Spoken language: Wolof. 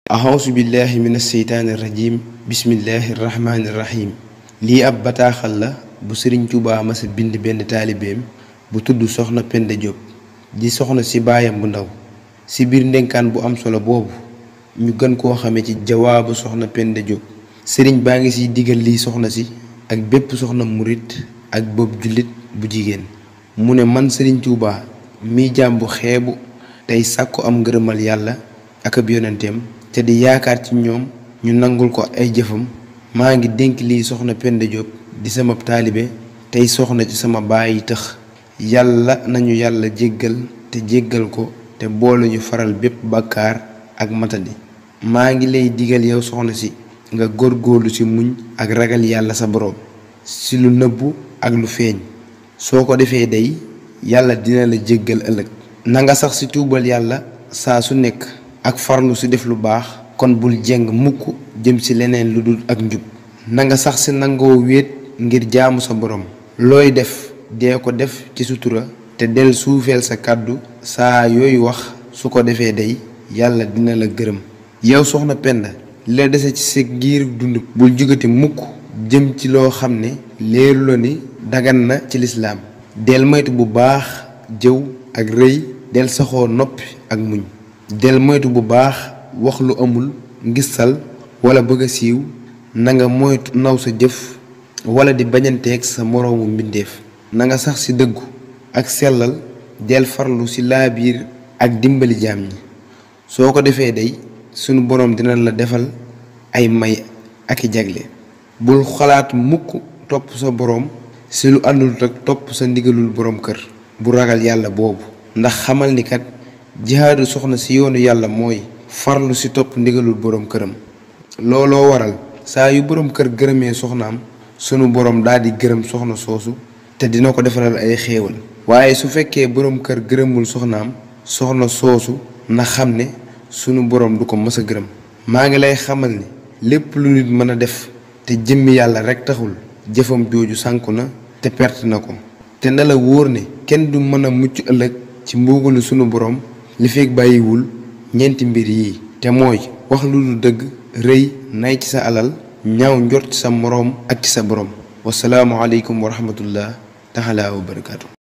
axawsu billahi min asseytaani irrajim bismillahi irrahmaani irrahim lii ab bataaxal la bu sëriñ Tuubaa masa bind benn taalibeem bu tudd soxna Penda Diop di soxna si baayam bu ndaw. si biir ndénkaan bu am solo boobu ñu gën koo xame ci jawaabu soxna Penda Diop, sëriñ baa ngi siy digal lii soxna si ak bépp soxna murit ak bopp jullit bu jigéen. mu ne man sëriñ Tuubaa mi jaam bu xeebu tey sàkku am ngërëmal yàlla ak ab yonenteem te di yaakaar ci ñoom ñu nangul ko ay jëfam, maa ngi dénk lii soxna Penda Diop di sama taalibe tey soxna ci sama baay tëx. yàlla nañu yàlla jéggal te jéggal ko te boole ñu faral bépp bàkkaar ak matadi. maa ngi lay digal yow soxna si nga góorgóorlu ci muñ ak ragal yàlla sa boroom ci lu nëbbu ak lu feeñ. soo ko defee day yàlla dina la jéggal ëllëg. na nga sax ci tuubal yàlla saa su nekk ak farlu ci def lu baax, kon bul jeng mukk jëm ci leneen lu dul ak njub. na nga sax ci nangoo wéet ngir jaamu sa boroom. looy def dee ko def ci sutura te del suufeel sa kàddu saa yooyu wax. su ko defee day yàlla dina la gërëm. yow soxna Penda li la dese ci sa giir dund bul jugati mukk jëm ci loo xam ne leeru la ni dagan na ci lislaam. del moytu bu baax jëw ak rëy, del saxoo noppi ak muñ. del moytu bu baax wax lu amul ngistal wala bëgg a siiw. na nga moytu naw sa jëf wala di bañanteeg sa moroomu mbindeef. na nga sax ci dëggu ak sellal, del farlu ci laabiir ak dimbali jaam ñi. soo ko defee day sunu boroom dina la defal ay may ak i jagle. bul xalaat mukk topp sa boroom ci lu àndul ak topp sa ndigalul boroom kër bu ragal yàlla boobu. ndax xamal ni kat jihaadu soxna ci yoonu yàlla mooy farlu ci topp ndigalul boroom këram. looloo waral saa yu boroom kër gërëmee soxnaam sunu boroom daldi gërëm soxna soosu te dina ko defaral ay xéewal. waaye su fekkee boroom kër gërëmul soxnaam, soxna soosu na xam ne sunu boroom du ko mës a gërëm. maa ngi lay xamal ni lépp lu nit mën a def te jëmmi yàlla rekk taxul, jëfam jooju sànku na te perte na ko. te na la wóor ne kenn du mën a mucc ëllëg ci mbugalu sunu boroom li fekk bàyyiwul ñeenti mbir yi, te mooy wax lu dul dëgg, rëy, nay ci sa alal, ñaaw njort ci sa moroom ak ci sa boroom. wasalaamu aleykum wa rahmatullah taala wa barakaatu.